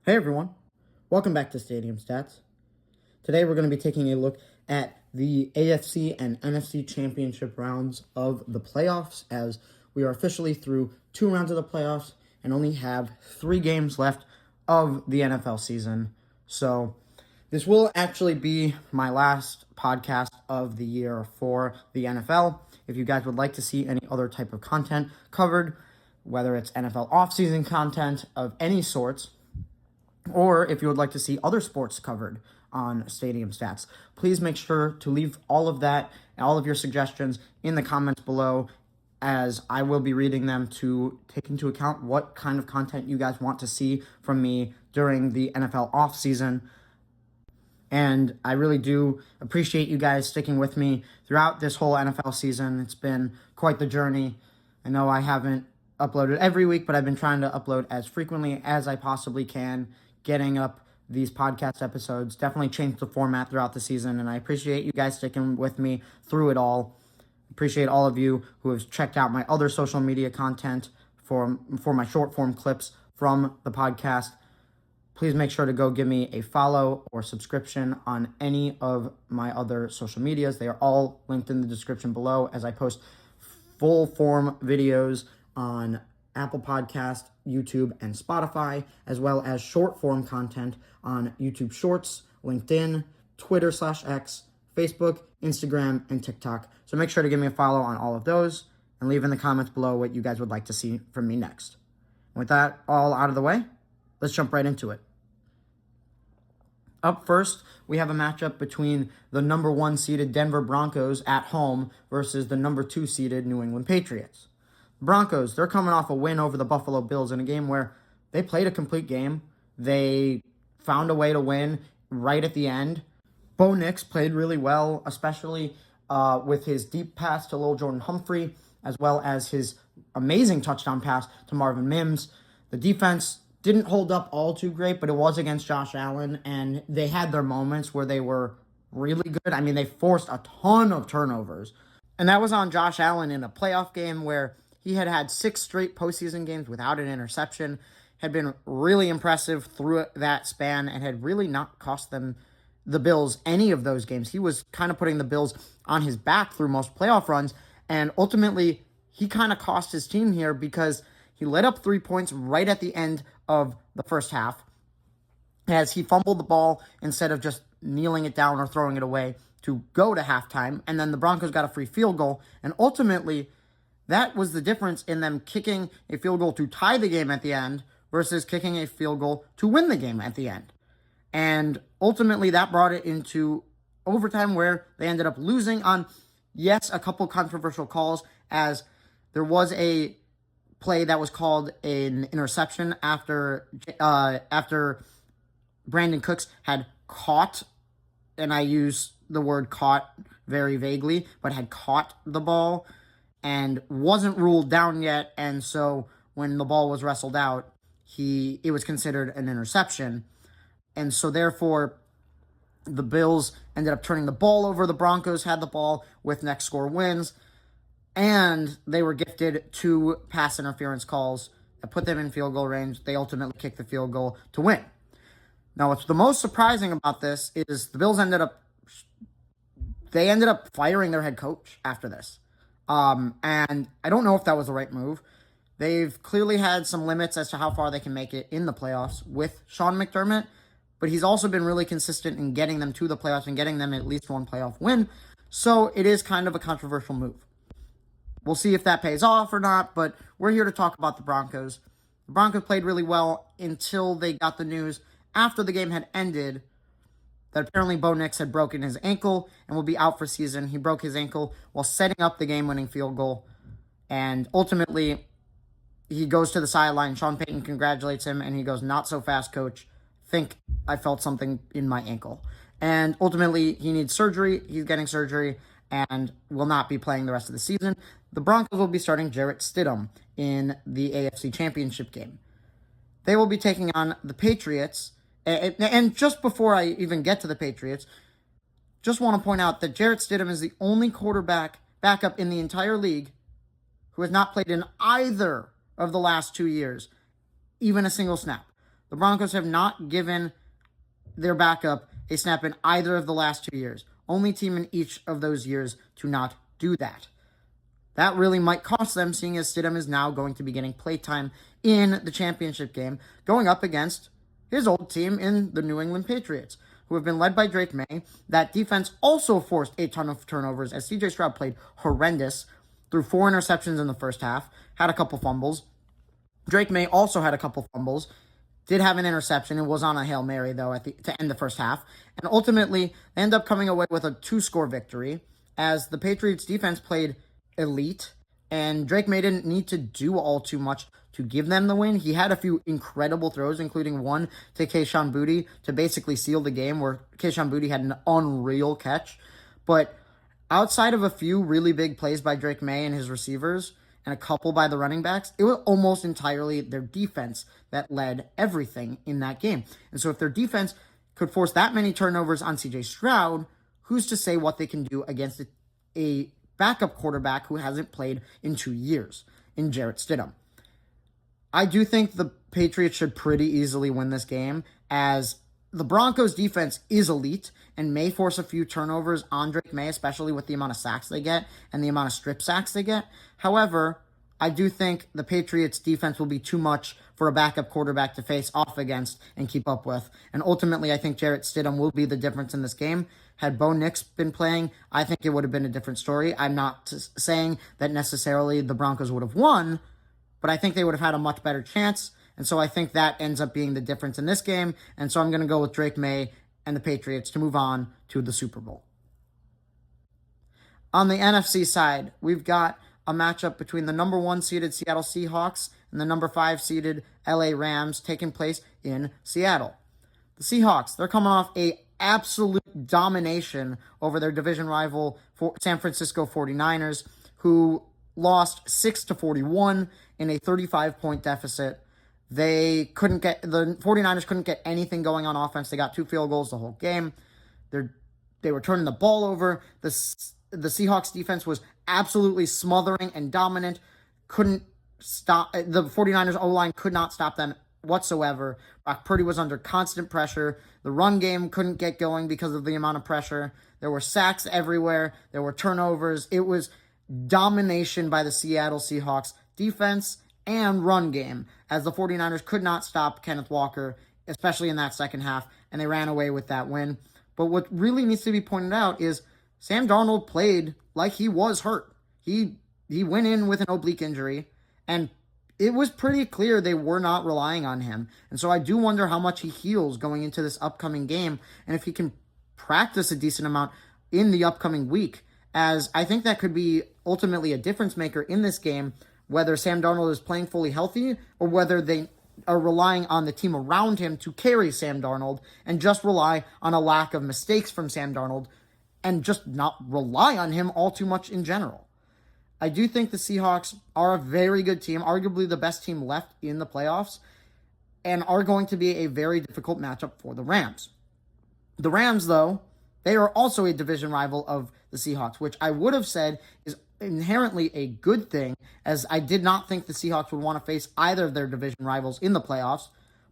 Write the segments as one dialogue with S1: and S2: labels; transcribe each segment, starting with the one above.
S1: Hey everyone, welcome back to Stadium Stats. Today we're going to be taking a look at the AFC and NFC championship rounds of the playoffs, as we are officially through 2 rounds of the playoffs and only have 3 games left of the NFL season. So this will actually be my last podcast of the year for the NFL. If you guys would like to see any other type of content covered, whether it's NFL offseason content of any sorts, or if you would like to see other sports covered on Stadium Stats, please make sure to leave all of that and all of your suggestions in the comments below, as I will be reading them to take into account what kind of content you guys want to see from me during the NFL offseason. And I really do appreciate you guys sticking with me throughout this whole NFL season. It's been quite the journey. I know I haven't uploaded every week, but I've been trying to upload as frequently as I possibly can. Getting up these podcast episodes definitely changed the format throughout the season, and I appreciate you guys sticking with me through it all. Appreciate all of you who have checked out my other social media content for my short form clips from the podcast. Please make sure to go give me a follow or subscription on any of my other social medias. They are all linked in the description below, as I post full form videos on Apple Podcast, YouTube, and Spotify, as well as short form content on YouTube Shorts, LinkedIn, Twitter/X, Facebook, Instagram, and TikTok. So make sure to give me a follow on all of those and leave in the comments below what you guys would like to see from me next. With that all out of the way, let's jump right into it. Up first, we have a matchup between the number 1 seeded Denver Broncos at home versus the number 2 seeded New England Patriots. Broncos, they're coming off a win over the Buffalo Bills in a game where they played a complete game. They found a way to win right at the end. Bo Nix played really well, especially with his deep pass to Lil Jordan Humphrey, as well as his amazing touchdown pass to Marvin Mims. The defense didn't hold up all too great, but it was against Josh Allen, and they had their moments where they were really good. I mean, they forced a ton of turnovers, and that was on Josh Allen in a playoff game where he had 6 straight postseason games without an interception, had been really impressive through that span, and had really not cost the Bills any of those games. He was kind of putting the Bills on his back through most playoff runs, and ultimately he kind of cost his team here because he let up 3 points right at the end of the first half, as he fumbled the ball instead of just kneeling it down or throwing it away to go to halftime, and then the Broncos got a free field goal, and ultimately that was the difference in them kicking a field goal to tie the game at the end versus kicking a field goal to win the game at the end. And ultimately that brought it into overtime, where they ended up losing on, yes, a couple controversial calls, as there was a play that was called an interception after Brandon Cooks had caught, and I use the word caught very vaguely, but had caught the ball and wasn't ruled down yet, and so when the ball was wrestled out, it was considered an interception, and so therefore the Bills ended up turning the ball over. The Broncos had the ball with next score wins, and they were gifted 2 pass interference calls that put them in field goal range. They ultimately kicked the field goal to win. Now, what's the most surprising about this is the Bills ended up firing their head coach after this. And I don't know if that was the right move. They've clearly had some limits as to how far they can make it in the playoffs with Sean McDermott, but he's also been really consistent in getting them to the playoffs and getting them at least 1 playoff win. So it is kind of a controversial move. We'll see if that pays off or not, but we're here to talk about the Broncos. The Broncos played really well until they got the news after the game had ended that apparently Bo Nix had broken his ankle and will be out for season. He broke his ankle while setting up the game-winning field goal, and ultimately he goes to the sideline. Sean Payton congratulates him, and he goes, "Not so fast, coach. Think I felt something in my ankle." And ultimately he needs surgery. He's getting surgery and will not be playing the rest of the season. The Broncos will be starting Jarrett Stidham in the AFC Championship game. They will be taking on the Patriots. And just before I even get to the Patriots, just want to point out that Jarrett Stidham is the only quarterback backup in the entire league who has not played in either of the last 2 years, even a single snap. The Broncos have not given their backup a snap in either of the last 2 years. Only team in each of those years to not do that. That really might cost them, seeing as Stidham is now going to be getting playtime in the championship game, going up against his old team in the New England Patriots, who have been led by Drake May. That defense also forced a ton of turnovers, as CJ Stroud played horrendous, threw 4 interceptions in the first half, had a couple fumbles. Drake May also had a couple fumbles, did have an interception, and was on a Hail Mary, though, to end the first half. And ultimately, they end up coming away with a 2-score victory, as the Patriots defense played elite, and Drake May didn't need to do all too much to give them the win. He had a few incredible throws, including one to Kayshon Boutte to basically seal the game, where Kayshon Boutte had an unreal catch. But outside of a few really big plays by Drake May and his receivers, and a couple by the running backs, it was almost entirely their defense that led everything in that game. And so if their defense could force that many turnovers on CJ Stroud, who's to say what they can do against a backup quarterback who hasn't played in 2 years in Jarrett Stidham? I do think the Patriots should pretty easily win this game, as the Broncos defense is elite and may force a few turnovers on Drake May, especially with the amount of sacks they get and the amount of strip sacks they get. However, I do think the Patriots defense will be too much for a backup quarterback to face off against and keep up with. And ultimately, I think Jarrett Stidham will be the difference in this game. Had Bo Nix been playing, I think it would have been a different story. I'm not saying that necessarily the Broncos would have won, but I think they would have had a much better chance. And so I think that ends up being the difference in this game. And so I'm going to go with Drake May and the Patriots to move on to the Super Bowl. On the NFC side, we've got a matchup between the number 1 seeded Seattle Seahawks and the number 5 seeded LA Rams taking place in Seattle. The Seahawks, they're coming off a absolute domination over their division rival San Francisco 49ers, who lost 6-41 in a 35-point deficit. The 49ers couldn't get anything going on offense. They got 2 field goals the whole game. They were turning the ball over. The Seahawks defense was absolutely smothering and dominant. Couldn't stop. The 49ers O-line could not stop them whatsoever. Brock Purdy was under constant pressure. The run game couldn't get going because of the amount of pressure. There were sacks everywhere. There were turnovers. It was domination by the Seattle Seahawks defense and run game, as the 49ers could not stop Kenneth Walker, especially in that second half, and they ran away with that win. But what really needs to be pointed out is Sam Darnold played like he was hurt. He went in with an oblique injury, and it was pretty clear they were not relying on him. And so I do wonder how much he heals going into this upcoming game, and if he can practice a decent amount in the upcoming week, as I think that could be ultimately a difference maker in this game, whether Sam Darnold is playing fully healthy or whether they are relying on the team around him to carry Sam Darnold and just rely on a lack of mistakes from Sam Darnold and just not rely on him all too much in general. I do think the Seahawks are a very good team, arguably the best team left in the playoffs, and are going to be a very difficult matchup for the Rams. The Rams, though, they are also a division rival of the Seahawks, which I would have said is inherently a good thing, as I did not think the Seahawks would want to face either of their division rivals in the playoffs,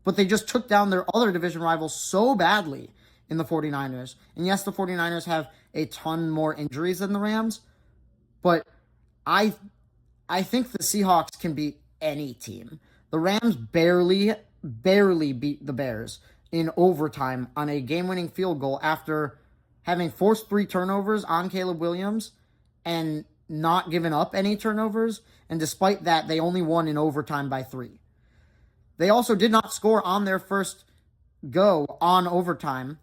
S1: but they just took down their other division rivals so badly in the 49ers. And yes, the 49ers have a ton more injuries than the Rams, but I think the Seahawks can beat any team. The Rams barely beat the Bears in overtime on a game-winning field goal after having forced 3 turnovers on Caleb Williams and not given up any turnovers, and despite that, they only won in overtime by 3. They also did not score on their first go on overtime.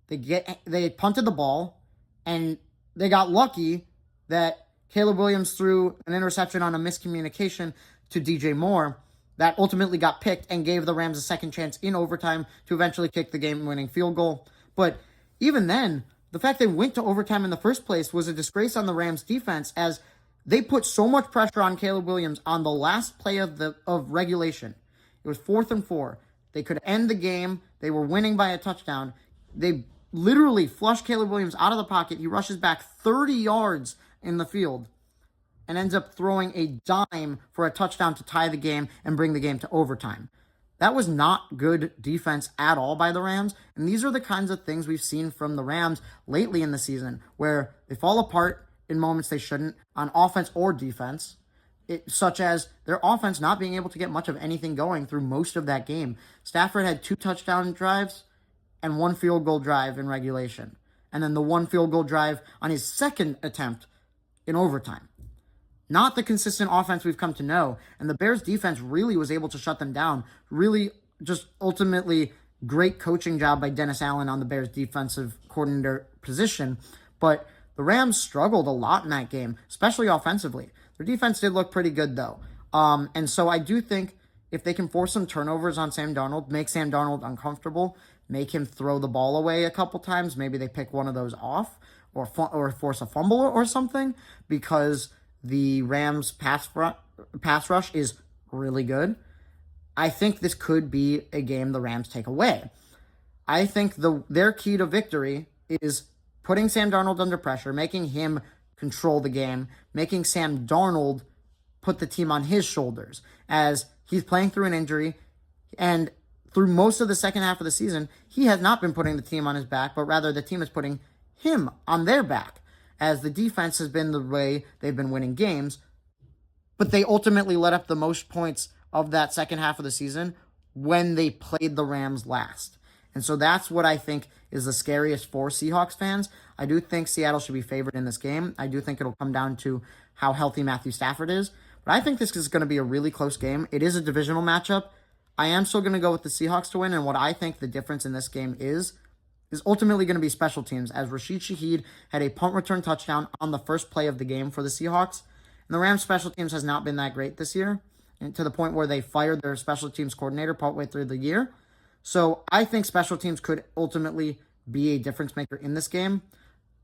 S1: They punted the ball, and they got lucky that Caleb Williams threw an interception on a miscommunication to DJ Moore that ultimately got picked and gave the Rams a second chance in overtime to eventually kick the game-winning field goal. But even then, the fact they went to overtime in the first place was a disgrace on the Rams defense, as they put so much pressure on Caleb Williams on the last play of regulation. It was 4th and 4. They could end the game. They were winning by a touchdown. They literally flushed Caleb Williams out of the pocket. He rushes back 30 yards in the field and ends up throwing a dime for a touchdown to tie the game and bring the game to overtime. That was not good defense at all by the Rams. And these are the kinds of things we've seen from the Rams lately in the season, where they fall apart in moments they shouldn't on offense or defense, such as their offense not being able to get much of anything going through most of that game. Stafford had 2 touchdown drives and 1 field goal drive in regulation, and then the 1 field goal drive on his second attempt in overtime. Not the consistent offense we've come to know. And the Bears defense really was able to shut them down. Really, just ultimately great coaching job by Dennis Allen on the Bears defensive coordinator position. But the Rams struggled a lot in that game, especially offensively. Their defense did look pretty good, though. And so I do think if they can force some turnovers on Sam Darnold, make Sam Darnold uncomfortable, make him throw the ball away a couple times, maybe they pick one of those off or force a fumble or something, because the Rams pass rush is really good. I think this could be a game the Rams take away. I think their key to victory is putting Sam Darnold under pressure, making him control the game, making Sam Darnold put the team on his shoulders as he's playing through an injury, and through most of the second half of the season, he has not been putting the team on his back, but rather the team is putting him on their back, as the defense has been the way they've been winning games. But they ultimately let up the most points of that second half of the season when they played the Rams last. And so that's what I think is the scariest for Seahawks fans. I do think Seattle should be favored in this game. I do think it'll come down to how healthy Matthew Stafford is. But I think this is going to be a really close game. It is a divisional matchup. I am still going to go with the Seahawks to win. And what I think the difference in this game is ultimately going to be special teams, as Rashid Shaheed had a punt return touchdown on the first play of the game for the Seahawks. And the Rams special teams has not been that great this year, and to the point where they fired their special teams coordinator partway through the year. So I think special teams could ultimately be a difference maker in this game.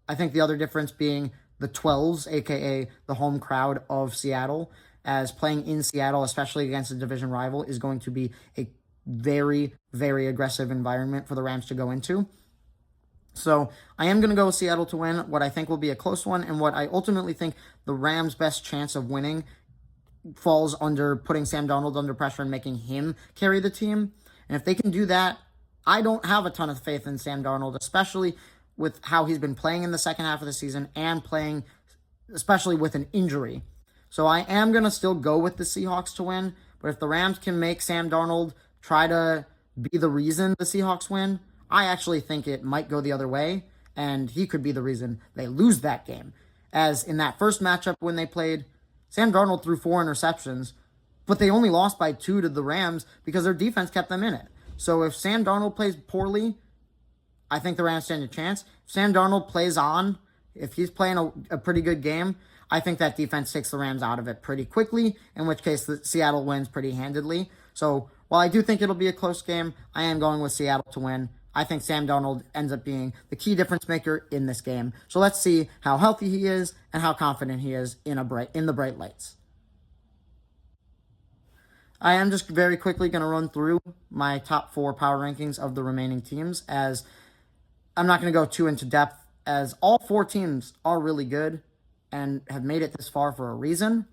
S1: I think the other difference being the 12s, aka the home crowd of Seattle, as playing in Seattle, especially against a division rival, is going to be a very, very aggressive environment for the Rams to go into. So I am going to go with Seattle to win what I think will be a close one, and what I ultimately think the Rams' best chance of winning falls under putting Sam Darnold under pressure and making him carry the team. And if they can do that, I don't have a ton of faith in Sam Darnold, especially with how he's been playing in the second half of the season and playing especially with an injury. So I am going to still go with the Seahawks to win, but if the Rams can make Sam Darnold try to be the reason the Seahawks win, I actually think it might go the other way, and he could be the reason they lose that game. As in that first matchup when they played, Sam Darnold threw 4 interceptions, but they only lost by 2 to the Rams because their defense kept them in it. So if Sam Darnold plays poorly, I think the Rams stand a chance. If Sam Darnold plays on, if he's playing a pretty good game, I think that defense takes the Rams out of it pretty quickly, in which case the Seattle wins pretty handedly. So while I do think it'll be a close game, I am going with Seattle to win. I think Sam Darnold ends up being the key difference maker in this game. So let's see how healthy he is and how confident he is in the bright lights. I am just very quickly going to run through my top 4 power rankings of the remaining teams, as I'm not going to go too into depth, as all 4 teams are really good and have made it this far for a reason.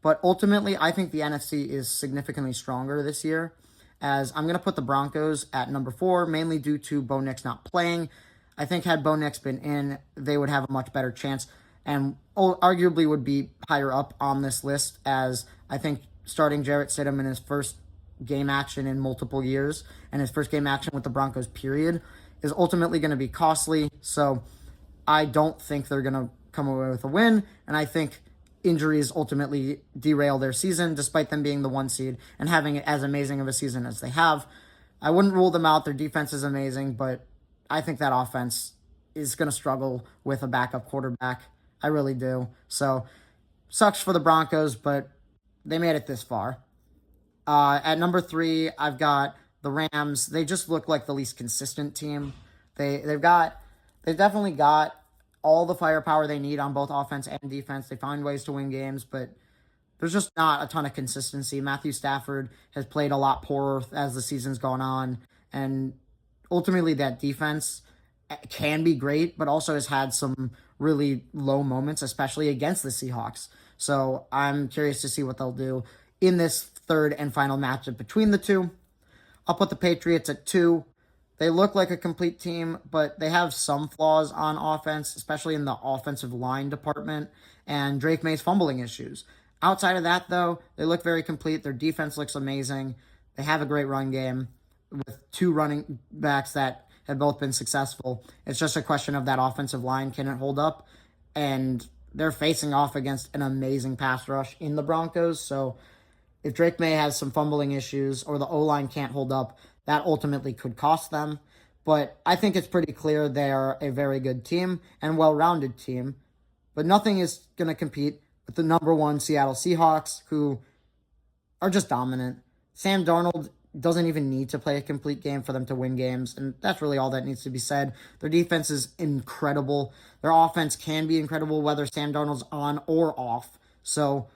S1: But ultimately, I think the NFC is significantly stronger this year, as I'm going to put the Broncos at number 4, mainly due to Bo Nix not playing. I think had Bo Nix been in, they would have a much better chance and arguably would be higher up on this list, as I think starting Jarrett Stidham in his first game action in multiple years and his first game action with the Broncos period is ultimately going to be costly. So I don't think they're going to come away with a win, and I think injuries ultimately derail their season, despite them being the 1 seed and having it as amazing of a season as they have. I wouldn't rule them out. Their defense is amazing, but I think that offense is going to struggle with a backup quarterback. I really do. So, sucks for the Broncos, but they made it this far. At number 3, I've got the Rams. They just look like the least consistent team. They've definitely got all the firepower they need on both offense and defense. They find ways to win games, but there's just not a ton of consistency. Matthew Stafford has played a lot poorer as the season's gone on, and ultimately that defense can be great, but also has had some really low moments, especially against the Seahawks. So I'm curious to see what they'll do in this third and final matchup between the two. I'll put the Patriots at 2. They look like a complete team, but they have some flaws on offense, especially in the offensive line department and Drake May's fumbling issues. Outside of that, though, they look very complete. Their defense looks amazing. They have a great run game with 2 running backs that have both been successful. It's just a question of that offensive line, can it hold up? And they're facing off against an amazing pass rush in the Broncos. So if Drake May has some fumbling issues or the O-line can't hold up, that ultimately could cost them. But I think it's pretty clear they're a very good team and well-rounded team. But nothing is going to compete with the number 1 Seattle Seahawks, who are just dominant. Sam Darnold doesn't even need to play a complete game for them to win games, and that's really all that needs to be said. Their defense is incredible. Their offense can be incredible whether Sam Darnold's on or off. So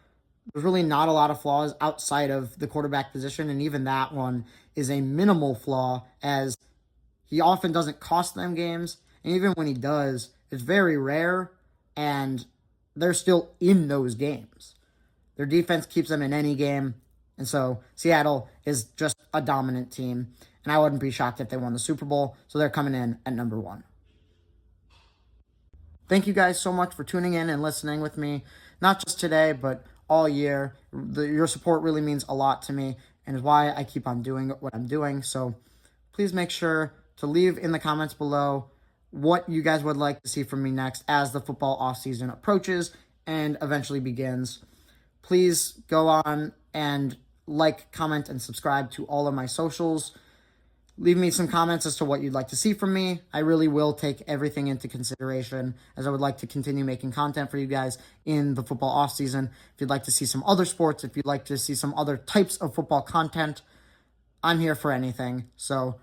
S1: there's really not a lot of flaws outside of the quarterback position, and even that one is a minimal flaw, as he often doesn't cost them games, and even when he does, it's very rare, and they're still in those games. Their defense keeps them in any game, and so Seattle is just a dominant team, and I wouldn't be shocked if they won the Super Bowl, so they're coming in at number 1. Thank you guys so much for tuning in and listening with me, not just today, but all year. Your support really means a lot to me and is why I keep on doing what I'm doing. So please make sure to leave in the comments below what you guys would like to see from me next as the football offseason approaches and eventually begins. Please go on and like, comment, and subscribe to all of my socials. Leave me some comments as to what you'd like to see from me. I really will take everything into consideration, as I would like to continue making content for you guys in the football offseason. If you'd like to see some other sports, if you'd like to see some other types of football content, I'm here for anything. So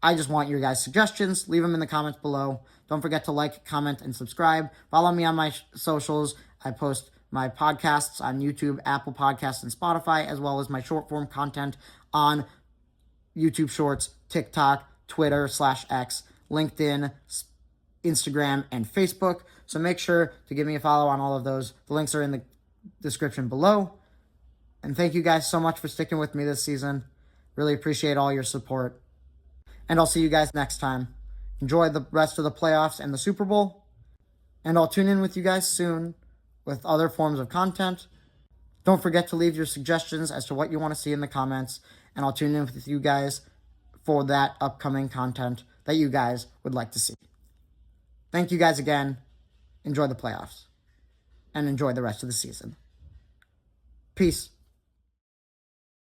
S1: I just want your guys' suggestions. Leave them in the comments below. Don't forget to like, comment, and subscribe. Follow me on my socials. I post my podcasts on YouTube, Apple Podcasts, and Spotify, as well as my short-form content on YouTube Shorts, TikTok, Twitter /X, LinkedIn, Instagram, and Facebook. So make sure to give me a follow on all of those. The links are in the description below. And thank you guys so much for sticking with me this season. Really appreciate all your support. And I'll see you guys next time. Enjoy the rest of the playoffs and the Super Bowl. And I'll tune in with you guys soon with other forms of content. Don't forget to leave your suggestions as to what you want to see in the comments, and I'll tune in with you guys for that upcoming content that you guys would like to see. Thank you guys again. Enjoy the playoffs, and enjoy the rest of the season. Peace.